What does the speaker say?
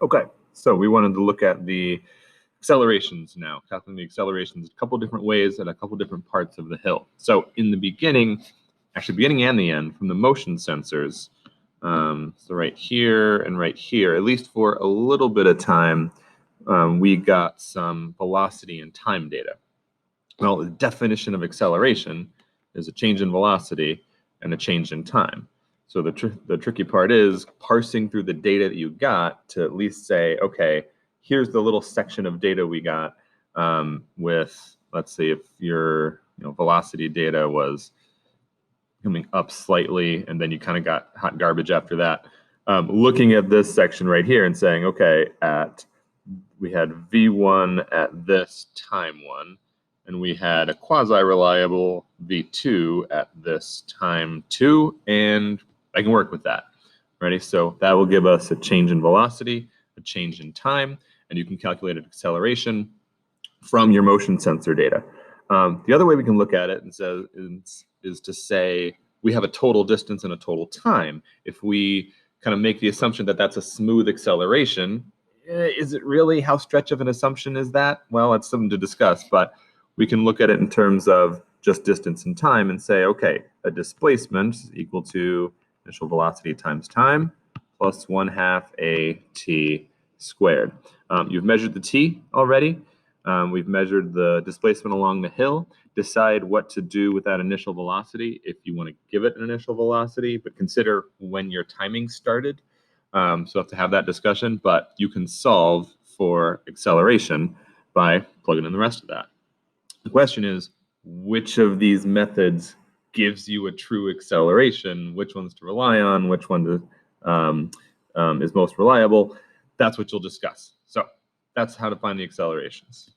Okay, so we wanted to look at the accelerations now, calculating the accelerations a couple different ways at a couple different parts of the hill. So in the beginning, actually beginning and the end, from the motion sensors, so right here and right here, at least for a little bit of time, we got some velocity and time data. Well, the definition of acceleration is a change in velocity and a change in time. So the tricky part is parsing through the data that you got to at least say, okay, here's the little section of data we got with, let's say, if your velocity data was coming up slightly, and then you kind of got hot garbage after that. Looking at this section right here and saying, okay, we had V1 at this time one, and we had a quasi-reliable V2 at this time two, and I can work with that. Ready? So that will give us a change in velocity, a change in time, and you can calculate an acceleration from your motion sensor data. The other way we can look at it is to say we have a total distance and a total time. If we kind of make the assumption that that's a smooth acceleration, is it really? How stretch of an assumption is that? Well, it's something to discuss, but we can look at it in terms of just distance and time and say, okay, a displacement is equal to initial velocity times time plus 1/2 AT squared. You've measured the t already. We've measured the displacement along the hill. Decide what to do with that initial velocity if you want to give it an initial velocity, but consider when your timing started. So have to have that discussion, but you can solve for acceleration by plugging in the rest of that. The question is, which of these methods gives you a true acceleration? Which ones to rely on? Which one is most reliable? That's what you'll discuss. So that's how to find the accelerations.